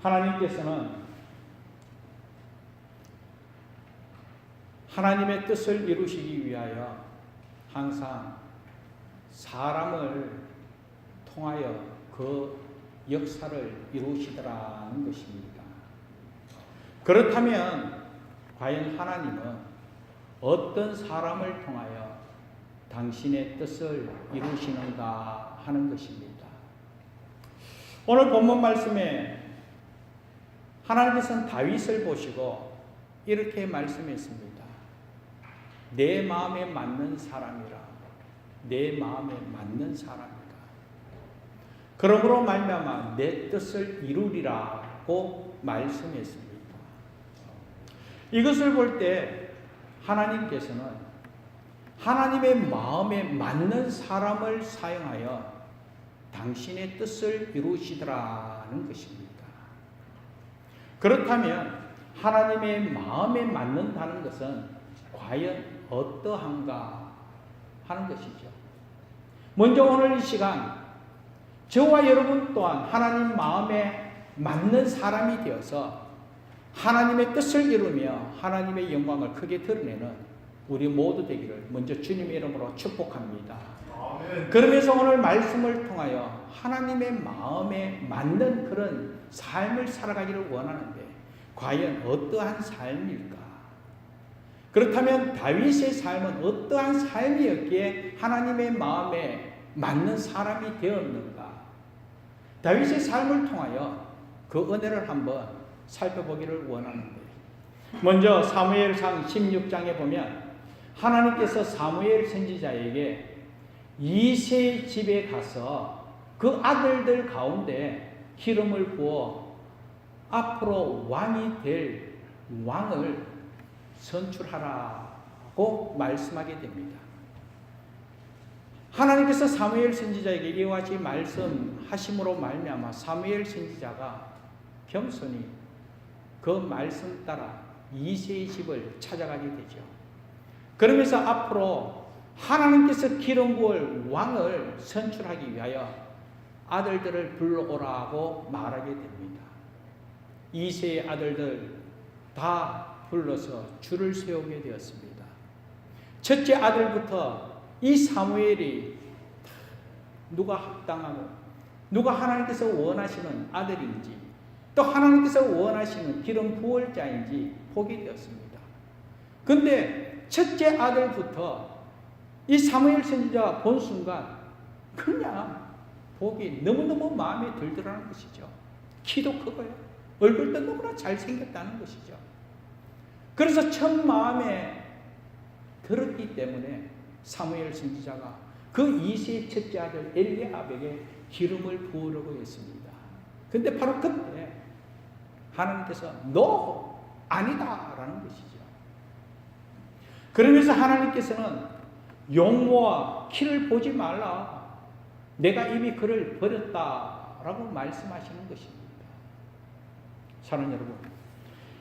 하나님께서는 하나님의 뜻을 이루시기 위하여 항상 사람을 통하여 그 역사를 이루시더라는 것입니다. 그렇다면 과연 하나님은 어떤 사람을 통하여 당신의 뜻을 이루시는가 하는 것입니다. 오늘 본문 말씀에 하나님께서는 다윗을 보시고 이렇게 말씀했습니다. 내 마음에 맞는 사람이라. 내 마음에 맞는 사람이라. 그러므로 말미암아 내 뜻을 이루리라고 말씀했습니다. 이것을 볼 때 하나님께서는 하나님의 마음에 맞는 사람을 사용하여 당신의 뜻을 이루시더라는 것입니다. 그렇다면 하나님의 마음에 맞는다는 것은 과연 어떠한가 하는 것이죠. 먼저 오늘 이 시간 저와 여러분 또한 하나님 마음에 맞는 사람이 되어서 하나님의 뜻을 이루며 하나님의 영광을 크게 드러내는 우리 모두 되기를 먼저 주님의 이름으로 축복합니다. 아멘. 그러면서 오늘 말씀을 통하여 하나님의 마음에 맞는 그런 삶을 살아가기를 원하는데 과연 어떠한 삶일까? 그렇다면 다윗의 삶은 어떠한 삶이었기에 하나님의 마음에 맞는 사람이 되었는가? 다윗의 삶을 통하여 그 은혜를 한번 살펴보기를 원하는데 먼저 사무엘상 16장에 보면 하나님께서 사무엘 선지자에게 이새의 집에 가서 그 아들들 가운데 기름을 부어 앞으로 왕이 될 왕을 선출하라고 말씀하게 됩니다. 하나님께서 사무엘 선지자에게 이와 같이 말씀하심으로 말미암아 사무엘 선지자가 겸손히 그 말씀 따라 이새의 집을 찾아가게 되죠. 그러면서 앞으로 하나님께서 기름 부을 왕을 선출하기 위하여 아들들을 불러오라고 말하게 됩니다. 이새의 아들들 다 불러서 줄을 세우게 되었습니다. 첫째 아들부터 이 사무엘이 누가 합당하고 누가 하나님께서 원하시는 아들인지 또 하나님께서 원하시는 기름 부을자인지 보게 되었습니다. 그런데 첫째 아들부터 이 사무엘 선지자가 본 순간 그냥 보기 너무너무 마음에 들더라는 것이죠. 키도 크고요. 얼굴도 너무나 잘생겼다는 것이죠. 그래서 첫 마음에 들었기 때문에 사무엘 선지자가 그 이새의 첫째 아들 엘리압에게 기름을 부으려고 했습니다. 근데 바로 그때 하나님께서 너 아니다라는 것이죠. 그러면서 하나님께서는 용모와 키를 보지 말라. 내가 이미 그를 버렸다라고 말씀하시는 것입니다. 사랑하는 여러분,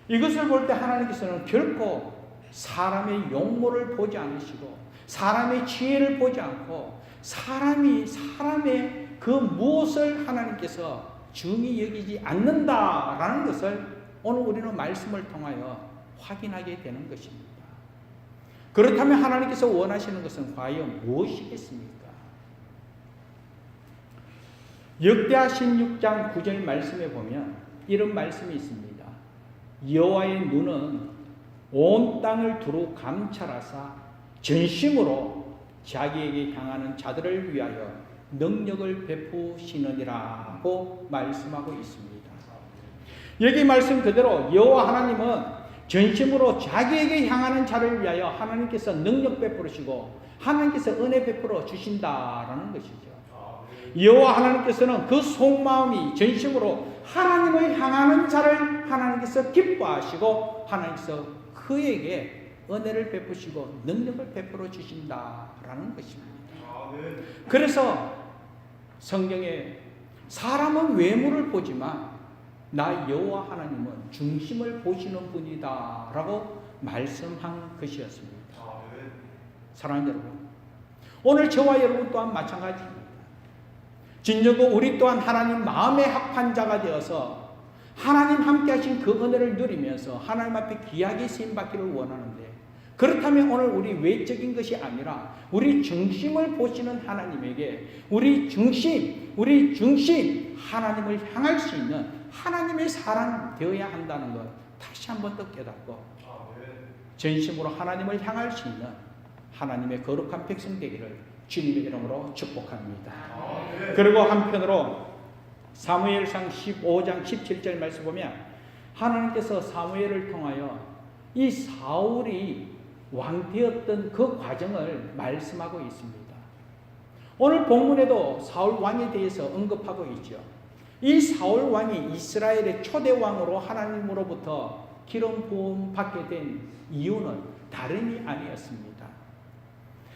이것을 볼 때 하나님께서는 결코 사람의 용모를 보지 않으시고 사람의 지혜를 보지 않고 사람의 그 무엇을 하나님께서 중히 여기지 않는다라는 것을 오늘 우리는 말씀을 통하여 확인하게 되는 것입니다. 그렇다면 하나님께서 원하시는 것은 과연 무엇이겠습니까? 역대하 16장 9절 말씀에 보면 이런 말씀이 있습니다. 여호와의 눈은 온 땅을 두루 감찰하사 전심으로 자기에게 향하는 자들을 위하여 능력을 베푸시느니라고 말씀하고 있습니다. 여기 말씀 그대로 여호와 하나님은 전심으로 자기에게 향하는 자를 위하여 하나님께서 능력 베푸시고 하나님께서 은혜 베풀어 주신다라는 것이죠. 여호와 하나님께서는 그 속마음이 전심으로 하나님을 향하는 자를 하나님께서 기뻐하시고 하나님께서 그에게 은혜를 베푸시고 능력을 베풀어 주신다라는 것입니다. 그래서 성경에 사람은 외모를 보지만 나 여호와 하나님은 중심을 보시는 분이다라고 말씀한 것이었습니다. 사랑하는 여러분, 오늘 저와 여러분 또한 마찬가지입니다. 진정으로 우리 또한 하나님 마음의 합한 자가 되어서 하나님 함께 하신 그 은혜를 누리면서 하나님 앞에 귀하게 쓰임받기를 원하는데, 그렇다면 오늘 우리 외적인 것이 아니라 우리 중심을 보시는 하나님에게 우리 중심 하나님을 향할 수 있는 하나님의 사람 되어야 한다는 것 다시 한번 더 깨닫고 전심으로 하나님을 향할 수 있는 하나님의 거룩한 백성 되기를 주님의 이름으로 축복합니다. 그리고 한편으로 사무엘상 15장 17절 말씀 보면 하나님께서 사무엘을 통하여 이 사울이 왕 되었던 그 과정을 말씀하고 있습니다. 오늘 본문에도 사울 왕에 대해서 언급하고 있죠. 이 사울 왕이 이스라엘의 초대 왕으로 하나님으로부터 기름 부음 받게 된 이유는 다름이 아니었습니다.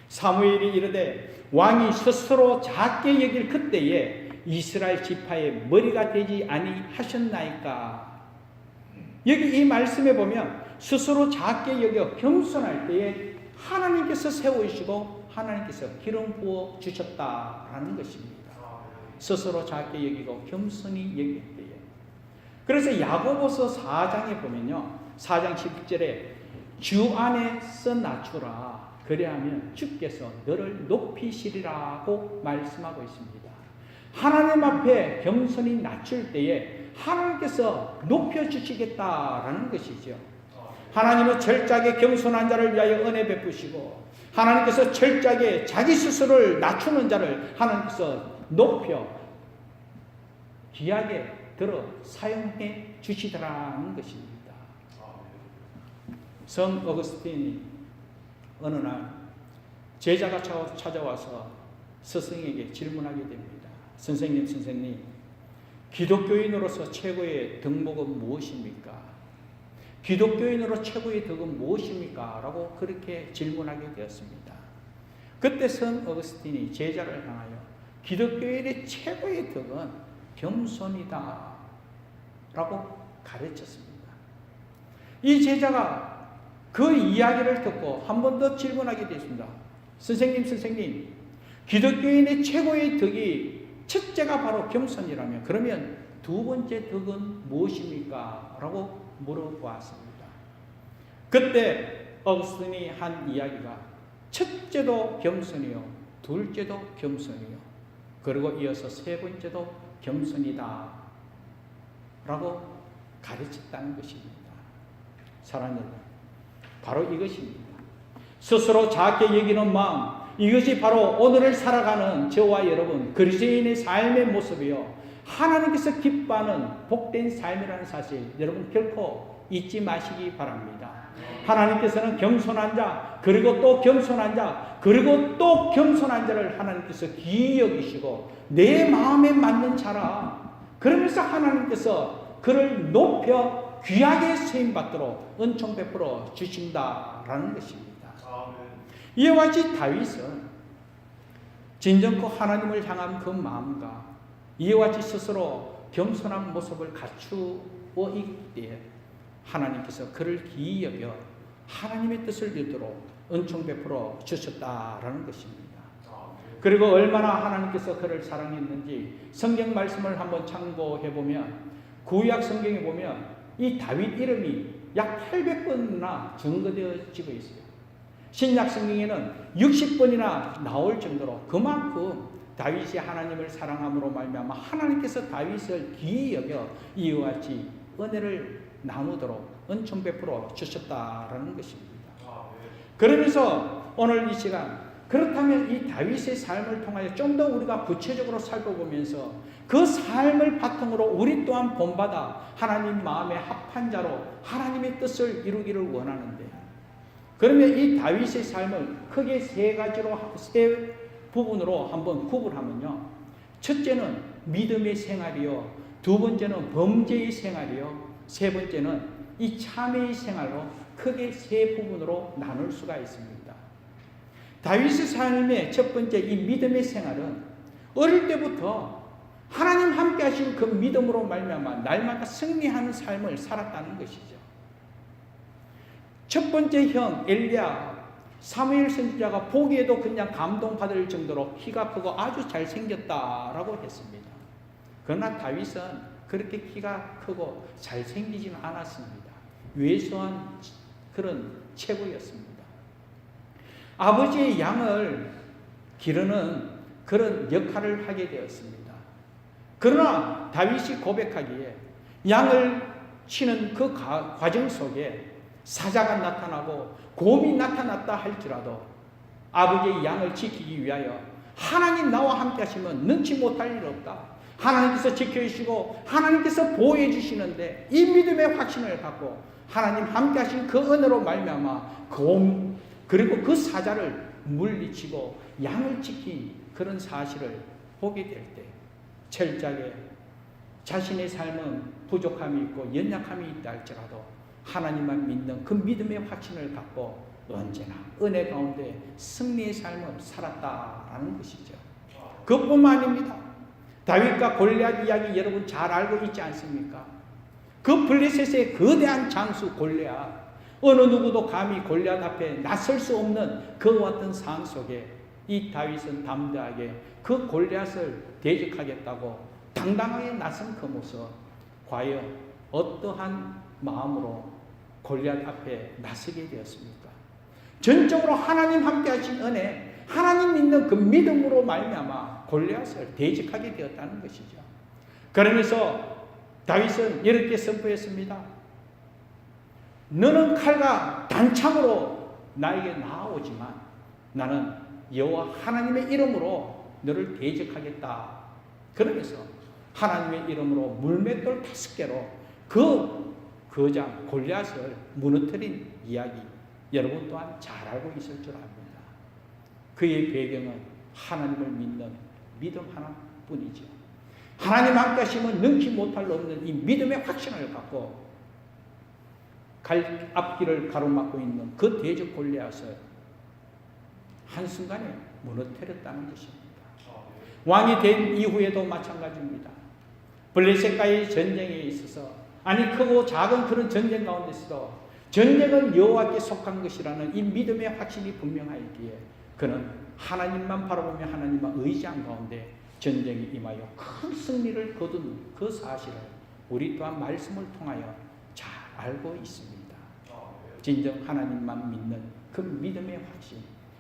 사무엘이 이르되 왕이 스스로 작게 여길 그때에 이스라엘 지파의 머리가 되지 아니하셨나이까. 여기 이 말씀에 보면 스스로 작게 여겨 겸손할 때에 하나님께서 세우시고 하나님께서 기름 부어 주셨다라는 것입니다. 스스로 작게 여기고 겸손히 여길 때에. 그래서 야고보서 4장에 보면요, 4장 10절에 주 안에서 낮추라 그리하면 주께서 너를 높이시리라고 말씀하고 있습니다. 하나님 앞에 겸손히 낮출 때에 하나님께서 높여주시겠다라는 것이죠. 하나님은 철저하게 겸손한 자를 위하여 은혜 베푸시고 하나님께서 철저하게 자기 스스로를 낮추는 자를 하나님께서 높여 귀하게 들어 사용해 주시더라는 것입니다. 성 어거스틴이 어느 날 제자가 찾아와서 스승에게 질문하게 됩니다. 선생님, 기독교인으로서 최고의 덕목은 무엇입니까? 기독교인으로 최고의 덕은 무엇입니까? 라고 그렇게 질문하게 되었습니다. 그때 성 어거스틴이 제자를 향하여 기독교인의 최고의 덕은 겸손이다 라고 가르쳤습니다. 이 제자가 그 이야기를 듣고 한 번 더 질문하게 되었습니다. 선생님, 기독교인의 최고의 덕이 첫째가 바로 겸손이라면 그러면 두 번째 덕은 무엇입니까? 라고 물어보았습니다. 그때 어거스틴이 한 이야기가 첫째도 겸손이요, 둘째도 겸손이요, 그리고 이어서 세 번째도 겸손이다 라고 가르쳤다는 것입니다. 사랑하는 여러분, 바로 이것입니다. 스스로 작게 여기는 마음, 이것이 바로 오늘을 살아가는 저와 여러분 그리스도인의 삶의 모습이요, 하나님께서 기뻐하는 복된 삶이라는 사실 여러분 결코 잊지 마시기 바랍니다. 하나님께서는 겸손한 자, 그리고 또 겸손한 자, 그리고 또 겸손한 자를 하나님께서 귀히 여기시고 내 마음에 맞는 자라, 그러면서 하나님께서 그를 높여 귀하게 쓰임받도록 은총 베풀어 주신다라는 것입니다. 이와 같이 다윗은 진정코 하나님을 향한 그 마음과 이와 같이 스스로 겸손한 모습을 갖추어 있기 때문에 하나님께서 그를 기이 여겨 하나님의 뜻을 이루도록 은총 베풀어 주셨다라는 것입니다. 그리고 얼마나 하나님께서 그를 사랑했는지 성경 말씀을 한번 참고해 보면 구약 성경에 보면 이 다윗 이름이 약 800번이나 증거되어지고 있어요. 신약 성경에는 60번이나 나올 정도로 그만큼 다윗이 하나님을 사랑함으로 말미암아 하나님께서 다윗을 귀히 여겨 이와 같이 은혜를 나누도록 은총 베풀어 주셨다라는 것입니다. 그러면서 오늘 이 시간, 그렇다면 이 다윗의 삶을 통하여 좀 더 우리가 구체적으로 살펴보면서 그 삶을 바탕으로 우리 또한 본받아 하나님 마음에 합한 자로 하나님의 뜻을 이루기를 원하는데, 그러면 이 다윗의 삶을 크게 세 부분으로 한번 구분하면요, 첫째는 믿음의 생활이요, 두 번째는 범죄의 생활이요, 세 번째는 이 참회의 생활로 크게 세 부분으로 나눌 수가 있습니다. 다윗의 삶의 첫 번째 이 믿음의 생활은 어릴 때부터 하나님 함께 하신 그 믿음으로 말미암아 날마다 승리하는 삶을 살았다는 것이죠. 첫 번째 형 엘리야, 사무엘 선지자가 보기에도 그냥 감동받을 정도로 키가 크고 아주 잘생겼다라고 했습니다. 그러나 다윗은 그렇게 키가 크고 잘생기지는 않았습니다. 왜소한 그런 체구였습니다. 아버지의 양을 기르는 그런 역할을 하게 되었습니다. 그러나 다윗이 고백하기에 양을 치는 그 과정 속에 사자가 나타나고 곰이 나타났다 할지라도 아버지의 양을 지키기 위하여 하나님 나와 함께 하시면 능치 못할 일 없다. 하나님께서 지켜주시고 하나님께서 보호해 주시는데 이 믿음의 확신을 갖고 하나님 함께 하신 그 은혜로 말미암아 곰 그리고 그 사자를 물리치고 양을 지킨 그런 사실을 보게 될 때 철저하게 자신의 삶은 부족함이 있고 연약함이 있다 할지라도 하나님만 믿는 그 믿음의 확신을 갖고 언제나 은혜 가운데 승리의 삶을 살았다라는 것이죠. 그뿐만 아닙니다. 다윗과 골리앗 이야기 여러분 잘 알고 있지 않습니까? 그 블레셋의 거대한 장수 골리앗, 어느 누구도 감히 골리앗 앞에 나설 수 없는 그와 같은 상황 속에 이 다윗은 담대하게 그 골리앗을 대적하겠다고 당당하게 나선 그 모습, 과연 어떠한 마음으로 골리앗 앞에 나서게 되었습니까? 전적으로 하나님 함께 하신 은혜, 하나님 믿는 그 믿음으로 말미암아 골리앗을 대적하게 되었다는 것이죠. 그러면서 다윗은 이렇게 선포했습니다. 너는 칼과 단창으로 나에게 나아오지만 나는 여호와 하나님의 이름으로 너를 대적하겠다. 그러면서 하나님의 이름으로 물맷돌 5개로 그 거장 골리앗을 무너뜨린 이야기 여러분 또한 잘 알고 있을 줄 압니다. 그의 배경은 하나님을 믿는 믿음 하나뿐이죠. 하나님 함께 하시면 능치 못할 없는 이 믿음의 확신을 갖고 앞길을 가로막고 있는 그 대적 골리앗을 한순간에 무너뜨렸다는 것입니다. 왕이 된 이후에도 마찬가지입니다. 블레셋과의 전쟁에 있어서 아니 크고 작은 그런 전쟁 가운데서도 전쟁은 여호와께 속한 것이라는 이 믿음의 확신이 분명하기에 그는 하나님만 바라보며 하나님만 의지한 가운데 전쟁이 임하여 큰 승리를 거둔 그 사실을 우리 또한 말씀을 통하여 잘 알고 있습니다. 진정 하나님만 믿는 그 믿음의 확신,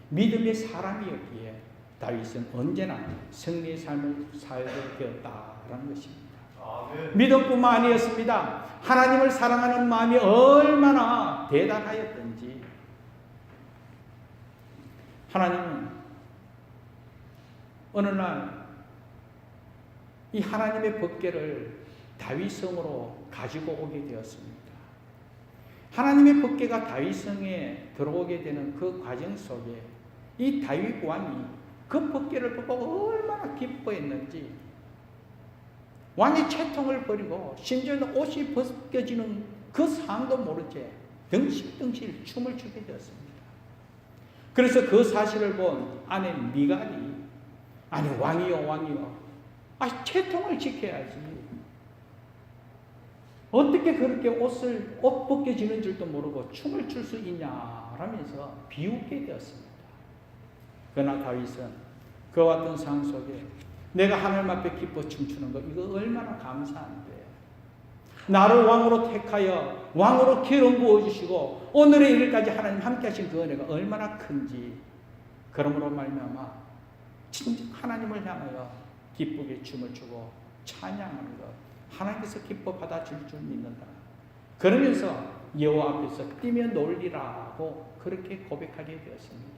믿음의 사람이었기에 다윗은 언제나 승리의 삶을 살게 되었다라는 것입니다. 믿음뿐만 아니었습니다. 하나님을 사랑하는 마음이 얼마나 대단하였던지 하나님은 어느 날 이 하나님의 법궤를 다윗성으로 가지고 오게 되었습니다. 하나님의 법궤가 다윗성에 들어오게 되는 그 과정 속에 이 다윗 왕이 그 법궤를 보고 얼마나 기뻐했는지 왕이 채통을 버리고 심지어는 옷이 벗겨지는 그 상도 모른 채 덩실덩실 춤을 추게 되었습니다. 그래서 그 사실을 본 아내 미갈이 아니 왕이요 왕이요 채통을 지켜야지 어떻게 그렇게 옷 벗겨지는 줄도 모르고 춤을 출 수 있냐라면서 비웃게 되었습니다. 그러나 다윗은 그와 같은 상황 속에 내가 하나님 앞에 기뻐 춤추는 거 이거 얼마나 감사한데 나를 왕으로 택하여 왕으로 기름 부어주시고 오늘의 일까지 하나님 함께 하신 그 은혜가 얼마나 큰지 그러므로 말미암아 진짜 하나님을 향하여 기쁘게 춤을 추고 찬양하는 것 하나님께서 기뻐 받아줄 줄 믿는다. 그러면서 여호와 앞에서 뛰며 놀리라고 그렇게 고백하게 되었습니다.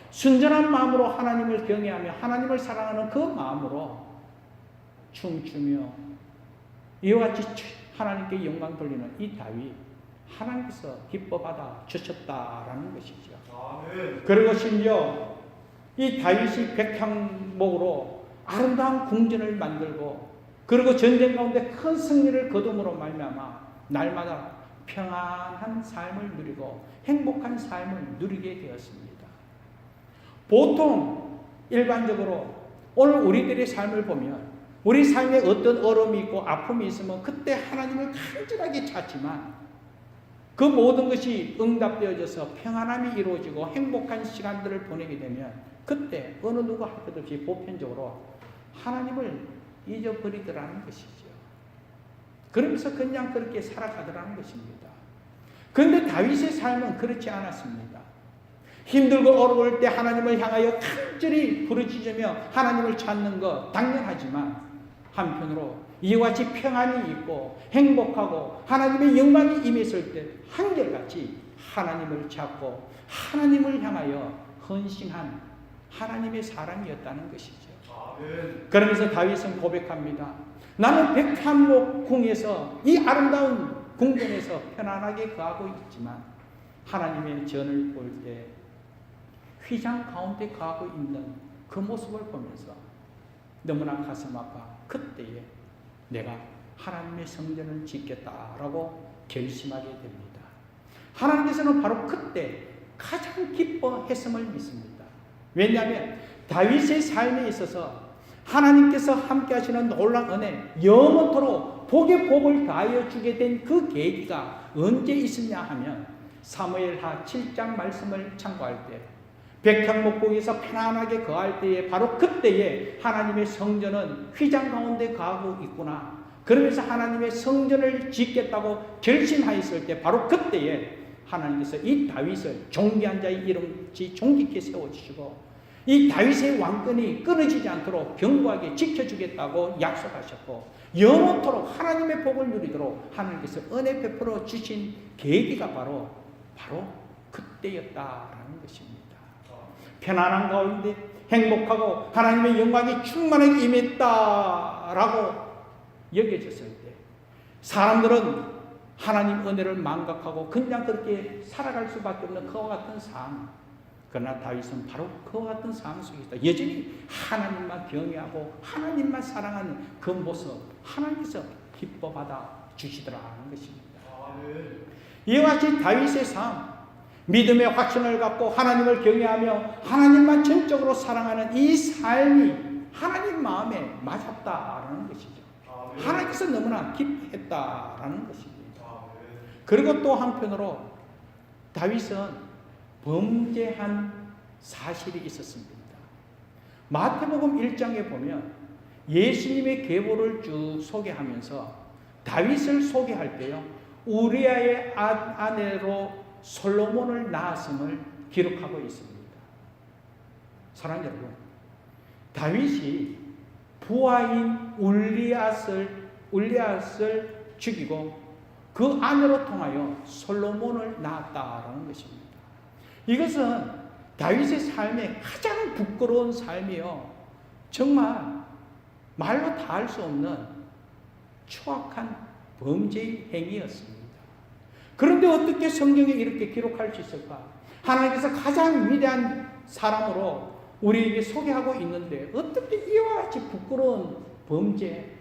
순전한 마음으로 하나님을 경외하며 하나님을 사랑하는 그 마음으로 춤추며 이와 같이 하나님께 영광 돌리는 이 다윗 하나님께서 기뻐 받아 주셨다라는 것이죠. 그리고 심지어 이 다윗이 백향목으로 아름다운 궁전을 만들고 그리고 전쟁 가운데 큰 승리를 거둠으로 말미암아 날마다 평안한 삶을 누리고 행복한 삶을 누리게 되었습니다. 보통 일반적으로 오늘 우리들의 삶을 보면 우리 삶에 어떤 어려움이 있고 아픔이 있으면 그때 하나님을 간절하게 찾지만 그 모든 것이 응답되어져서 평안함이 이루어지고 행복한 시간들을 보내게 되면 그때 어느 누가 할 것 없이 보편적으로 하나님을 잊어버리더라는 것이죠. 그러면서 그냥 그렇게 살아가더라는 것입니다. 그런데 다윗의 삶은 그렇지 않았습니다. 힘들고 어려울 때 하나님을 향하여 간절히 부르짖으며 하나님을 찾는 것 당연하지만 한편으로 이와 같이 평안이 있고 행복하고 하나님의 영광이 임했을 때 한결같이 하나님을 찾고 하나님을 향하여 헌신한 하나님의 사람이었다는 것이죠. 그러면서 다윗은 고백합니다. 나는 백향목 궁에서 이 아름다운 궁전에서 편안하게 거하고 있지만 하나님의 전을 볼 때 휘장 가운데 거하고 있는 그 모습을 보면서 너무나 가슴 아파 그때에 내가 하나님의 성전을 짓겠다라고 결심하게 됩니다. 하나님께서는 바로 그때 가장 기뻐했음을 믿습니다. 왜냐하면 다윗의 삶에 있어서 하나님께서 함께 하시는 놀라운 은혜, 영원토록 복에 복을 더하여 주게 된 그 계기가 언제 있었냐 하면 사무엘하 7장 말씀을 참고할 때 백향목궁에서 편안하게 거할 때에 바로 그때에 하나님의 성전은 휘장 가운데 거하고 있구나. 그러면서 하나님의 성전을 짓겠다고 결심하였을 때 바로 그때에 하나님께서 이 다윗을 존귀한 자의 이름같이 존귀케 세워주시고 이 다윗의 왕권이 끊어지지 않도록 견고하게 지켜주겠다고 약속하셨고 영원토록 하나님의 복을 누리도록 하나님께서 은혜 베풀어 주신 계기가 바로 그때였다라는 것입니다. 편안한 가운데 행복하고 하나님의 영광이 충만하게 임했다라고 여겨졌을 때 사람들은 하나님 은혜를 망각하고 그냥 그렇게 살아갈 수밖에 없는 그와 같은 삶. 그러나 다윗은 바로 그와 같은 삶 속에 있다. 여전히 하나님만 경외하고 하나님만 사랑하는 그 모습 하나님께서 기뻐받아 주시더라는 것입니다. 이와 같이 다윗의 삶, 믿음의 확신을 갖고 하나님을 경외하며 하나님만 전적으로 사랑하는 이 삶이 하나님 마음에 맞았다라는 것이죠. 하나님께서 너무나 기뻐했다라는 것입니다. 그리고 또 한편으로 다윗은 범죄한 사실이 있었습니다. 마태복음 1장에 보면 예수님의 계보를 쭉 소개하면서 다윗을 소개할 때요, 우리아의 아내로 솔로몬을 낳았음을 기록하고 있습니다. 사랑하는 여러분, 다윗이 부하인 울리앗을 죽이고 그 아내로 통하여 솔로몬을 낳았다라는 것입니다. 이것은 다윗의 삶의 가장 부끄러운 삶이요, 정말 말로 다 할 수 없는 추악한 범죄의 행위였습니다. 그런데 어떻게 성경에 이렇게 기록할 수 있을까? 하나님께서 가장 위대한 사람으로 우리에게 소개하고 있는데 어떻게 이와 같이 부끄러운 범죄,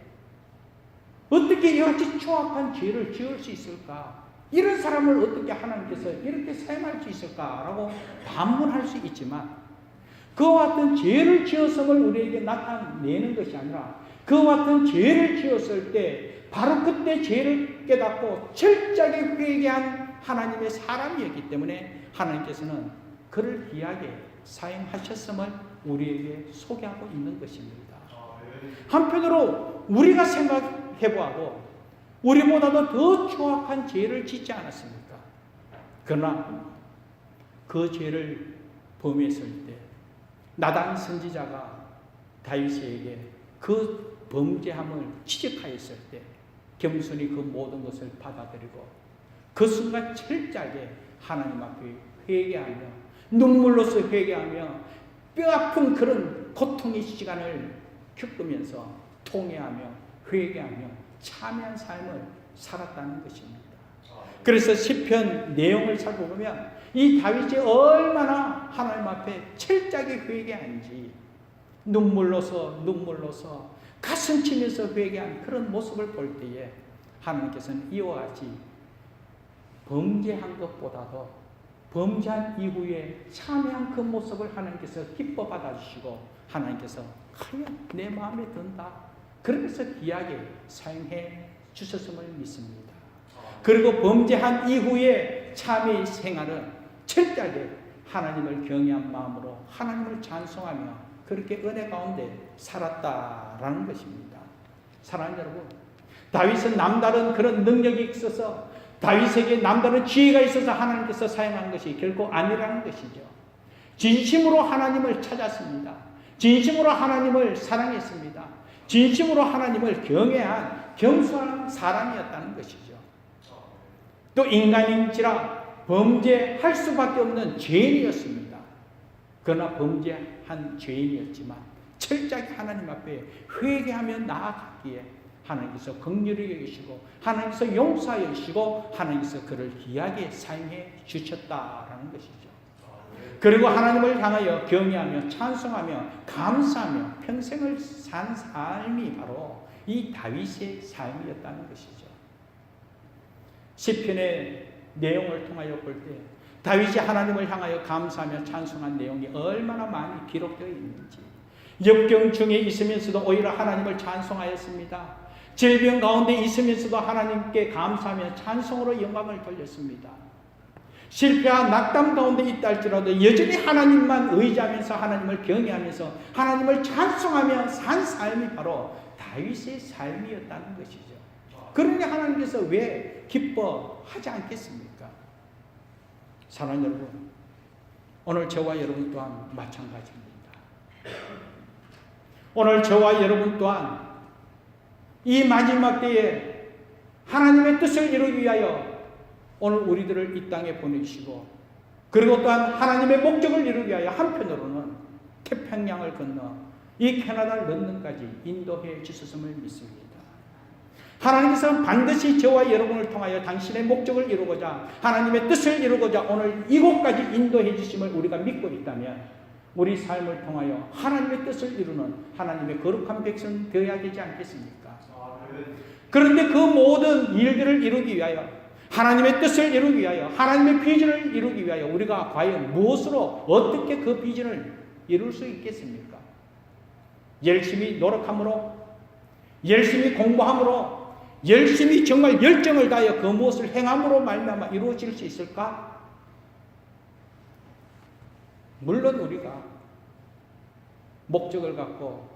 어떻게 이와 같이 추악한 죄를 지을 수 있을까? 이런 사람을 어떻게 하나님께서 이렇게 사용할 수 있을까라고 반문할 수 있지만 그와 같은 죄를 지었음을 우리에게 나타내는 것이 아니라 그와 같은 죄를 지었을 때 바로 그때 죄를 깨닫고 철저하게 회개한 하나님의 사람이었기 때문에 하나님께서는 그를 귀하게 사용하셨음을 우리에게 소개하고 있는 것입니다. 한편으로 우리가 생각해보아도 우리보다도 더 추악한 죄를 짓지 않았습니까? 그러나 그 죄를 범했을 때 나단 선지자가 다윗에게 그 범죄함을 지적하였을 때 겸손히 그 모든 것을 받아들이고 그 순간 철저하게 하나님 앞에 회개하며 눈물로서 회개하며 뼈아픈 그런 고통의 시간을 겪으면서 통회하며 회개하며 참여한 삶을 살았다는 것입니다. 그래서 시편 내용을 살펴보면 이 다윗이 얼마나 하나님 앞에 철저하게 회개한지 눈물로서 가슴 치면서 회개한 그런 모습을 볼 때에 하나님께서는 이와 같이 범죄한 것보다도 범죄한 이후에 참여한 그 모습을 하나님께서 기뻐 받아주시고 하나님께서 과연 내 마음에 든다. 그러면서 귀하게 사용해 주셨음을 믿습니다. 그리고 범죄한 이후에 참여의 생활은 철저하게 하나님을 경외한 마음으로 하나님을 찬송하며 그렇게 은혜 가운데 살았다라는 것입니다. 사랑하는 여러분, 다윗은 남다른 그런 능력이 있어서, 다윗에게 남다른 지혜가 있어서 하나님께서 사용한 것이 결코 아니라는 것이죠. 진심으로 하나님을 찾았습니다. 진심으로 하나님을 사랑했습니다. 진심으로 하나님을 경외한 겸손한 사람이었다는 것이죠. 또 인간인지라 범죄할 수밖에 없는 죄인이었습니다. 그러나 범죄한 죄인이었지만 철저하게 하나님 앞에 회개하며 나아가기에 하나님께서 긍휼히 여기시고 하나님께서 용서하여 주시고 하나님께서 그를 귀하게 사용해 주셨다라는 것이죠. 그리고 하나님을 향하여 경외하며 찬송하며 감사하며 평생을 산 삶이 바로 이 다윗의 삶이었다는 것이죠. 시편의 내용을 통하여 볼 때 다윗이 하나님을 향하여 감사하며 찬송한 내용이 얼마나 많이 기록되어 있는지, 역경 중에 있으면서도 오히려 하나님을 찬송하였습니다. 질병 가운데 있으면서도 하나님께 감사하며 찬송으로 영광을 돌렸습니다. 실패와 낙담 가운데 있다 할지라도 여전히 하나님만 의지하면서 하나님을 경외하면서 하나님을 찬송하며 산 삶이 바로 다윗의 삶이었다는 것이죠. 그러니 하나님께서 왜 기뻐하지 않겠습니까? 사랑하는 여러분, 오늘 저와 여러분 또한 마찬가지입니다. 오늘 저와 여러분 또한 이 마지막 때에 하나님의 뜻을 이루기 위하여 오늘 우리들을 이 땅에 보내주시고, 그리고 또한 하나님의 목적을 이루기 위하여 한편으로는 태평양을 건너 이 캐나다 런던까지 인도해 주셨음을 믿습니다. 하나님께서 반드시 저와 여러분을 통하여 당신의 목적을 이루고자, 하나님의 뜻을 이루고자 오늘 이곳까지 인도해 주심을 우리가 믿고 있다면 우리 삶을 통하여 하나님의 뜻을 이루는 하나님의 거룩한 백성 되어야 되지 않겠습니까? 그런데 그 모든 일들을 이루기 위하여, 하나님의 뜻을 이루기 위하여, 하나님의 비전을 이루기 위하여 우리가 과연 무엇으로 어떻게 그 비전을 이룰 수 있겠습니까? 열심히 노력함으로, 열심히 공부함으로, 열심히 정말 열정을 다하여 그 무엇을 행함으로 말미암아 이루어질 수 있을까? 물론 우리가 목적을 갖고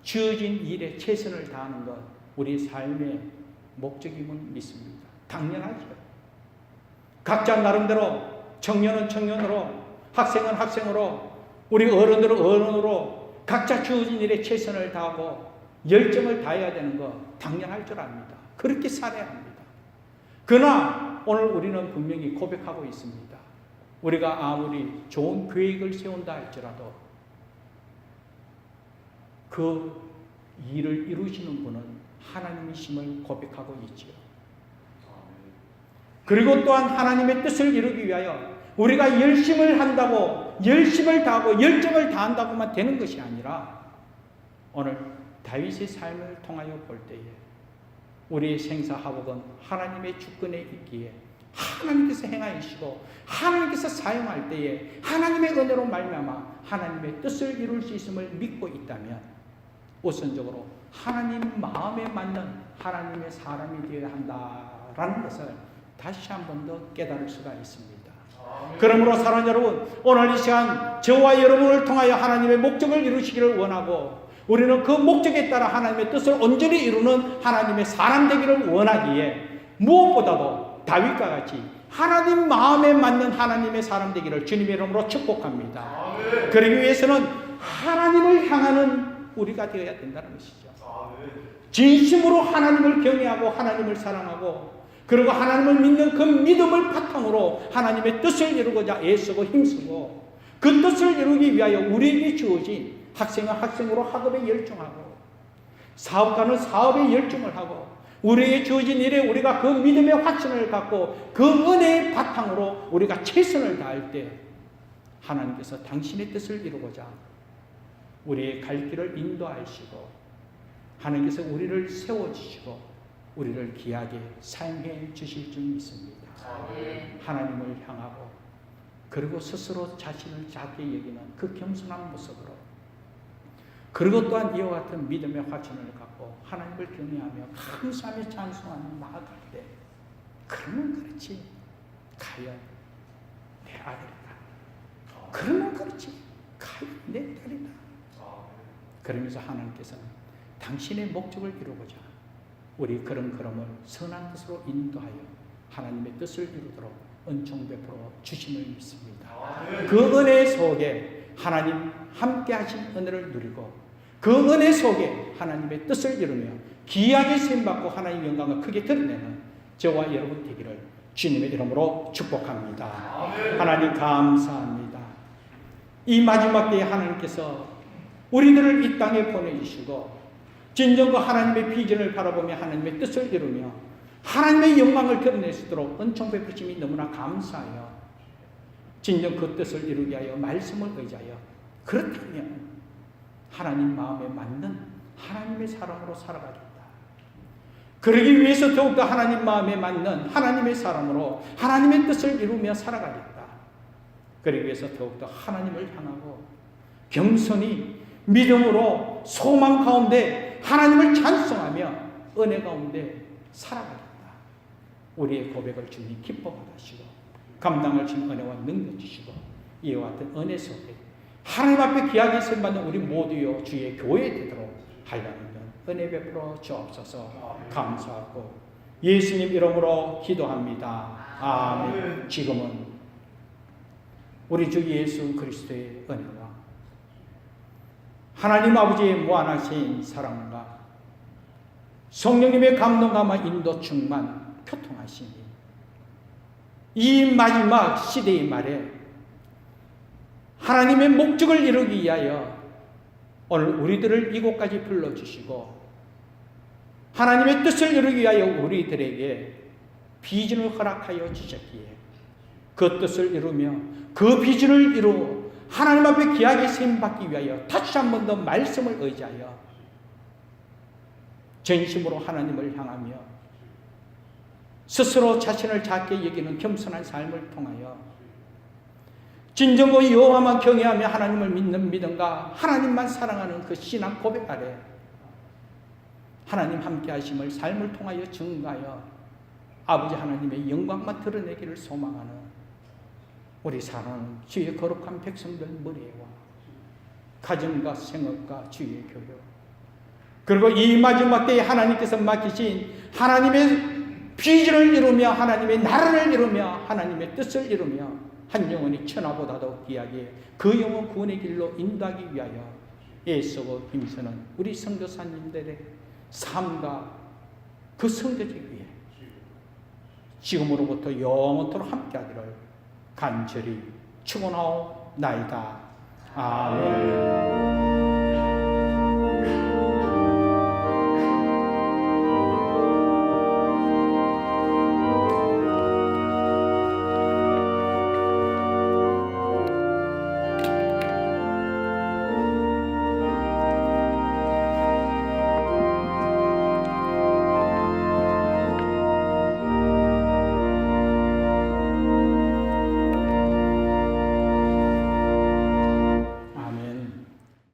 주어진 일에 최선을 다하는 것, 우리 삶의 목적임을 믿습니다. 당연하죠. 각자 나름대로, 청년은 청년으로, 학생은 학생으로, 우리 어른들은 어른으로 각자 주어진 일에 최선을 다하고 열정을 다해야 되는 것 당연할 줄 압니다. 그렇게 살아야 합니다. 그러나 오늘 우리는 분명히 고백하고 있습니다. 우리가 아무리 좋은 계획을 세운다 할지라도 그 일을 이루시는 분은 하나님이심을 고백하고 있지요. 그리고 또한 하나님의 뜻을 이루기 위하여 우리가 열심을 한다고, 열심을 다하고 열정을 다한다고만 되는 것이 아니라 오늘 다윗의 삶을 통하여 볼 때에 우리의 생사화복은 하나님의 주권에 있기에 하나님께서 행하시고 하나님께서 사용할 때에 하나님의 은혜로 말미암아 하나님의 뜻을 이룰 수 있음을 믿고 있다면 우선적으로 하나님 마음에 맞는 하나님의 사람이 되어야 한다라는 것을 다시 한 번 더 깨달을 수가 있습니다. 그러므로 사랑하는 여러분, 오늘 이 시간 저와 여러분을 통하여 하나님의 목적을 이루시기를 원하고 우리는 그 목적에 따라 하나님의 뜻을 온전히 이루는 하나님의 사람 되기를 원하기에 무엇보다도 다윗과 같이 하나님 마음에 맞는 하나님의 사람 되기를 주님의 이름으로 축복합니다. 그러기 위해서는 하나님을 향하는 우리가 되어야 된다는 것이죠. 진심으로 하나님을 경외하고 하나님을 사랑하고 그리고 하나님을 믿는 그 믿음을 바탕으로 하나님의 뜻을 이루고자 애쓰고 힘쓰고 그 뜻을 이루기 위하여 우리에게 주어진 학생은 학생으로 학업에 열중하고 사업가는 사업에 열중을 하고 우리에게 주어진 일에 우리가 그 믿음의 확신을 갖고 그 은혜의 바탕으로 우리가 최선을 다할 때 하나님께서 당신의 뜻을 이루고자 우리의 갈 길을 인도하시고 하나님께서 우리를 세워주시고 우리를 귀하게 사용해 주실 줄 믿습니다. 하나님을 향하고 그리고 스스로 자신을 작게 여기는 그 겸손한 모습으로 그리고 또한 이와 같은 믿음의 확신을 갖고 하나님을 경외하며 감사하며 찬송하며 나아갈 때 그러면 그렇지 과연 내 아들이다. 그러면 그렇지 과연 내 딸이다. 그러면서 하나님께서는 당신의 목적을 이루고자 우리 걸음을 선한 뜻으로 인도하여 하나님의 뜻을 이루도록 은총 베풀어 주심을 믿습니다. 그 은혜 속에 하나님 함께 하신 은혜를 누리고 그 은혜 속에 하나님의 뜻을 이루며 귀하게 쓰임받고 하나님의 영광을 크게 드러내는 저와 여러분 되기를 주님의 이름으로 축복합니다. 하나님 감사합니다. 이 마지막 때에 하나님께서 우리들을 이 땅에 보내주시고 진정 그 하나님의 비전을 바라보며 하나님의 뜻을 이루며 하나님의 영광을 드러낼 수 있도록 은총 베푸심이 너무나 감사하여 진정 그 뜻을 이루게 하여 말씀을 의지하여 그렇다면 하나님 마음에 맞는 하나님의 사람으로 살아가겠다. 그러기 위해서 더욱더 하나님 마음에 맞는 하나님의 사람으로 하나님의 뜻을 이루며 살아가겠다. 그러기 위해서 더욱더 하나님을 향하고 겸손히 믿음으로 소망 가운데 하나님을 찬송하며 은혜 가운데 살아가겠다. 우리의 고백을 주님 기뻐 받으시고 감당할 수 있는 은혜와 능력 주시고 이와 같은 은혜 속에 하나님 앞에 귀하게 쓰임받는 우리 모두요 주의 교회 되도록 하려는 은혜 베풀어 주옵소서. 감사하고 예수님 이름으로 기도합니다. 아멘. 지금은 우리 주 예수 그리스도의 은혜와 하나님 아버지의 무한하신 사랑과 성령님의 감동감과 인도 충만 교통하시니 이 마지막 시대의 말에 하나님의 목적을 이루기 위하여 오늘 우리들을 이곳까지 불러주시고 하나님의 뜻을 이루기 위하여 우리들에게 비전을 허락하여 주셨기에 그 뜻을 이루며 그 비전을 이루어 하나님 앞에 귀하게 쓰임받기 위하여 다시 한 번 더 말씀을 의지하여 전심으로 하나님을 향하며 스스로 자신을 작게 여기는 겸손한 삶을 통하여 진정으로 여호와만 경외하며 하나님을 믿는 믿음과 하나님만 사랑하는 그 신앙 고백 아래 하나님 함께 하심을 삶을 통하여 증거하여 아버지 하나님의 영광만 드러내기를 소망하는 우리 사랑하는 주의 거룩한 백성들 머리와 가정과 생업과 주의 교육 그리고 이 마지막 때에 하나님께서 맡기신 하나님의 비전을 이루며 하나님의 나라를 이루며 하나님의 뜻을 이루며 한 영혼이 천하보다도 귀하게 그 영혼 구원의 길로 인도하기 위하여 애쓰고 힘쓰는 우리 선교사님들의 삶과 그 선교지 위에 지금으로부터 영원토록 함께하기를 간절히 축원하옵나이다. 아멘.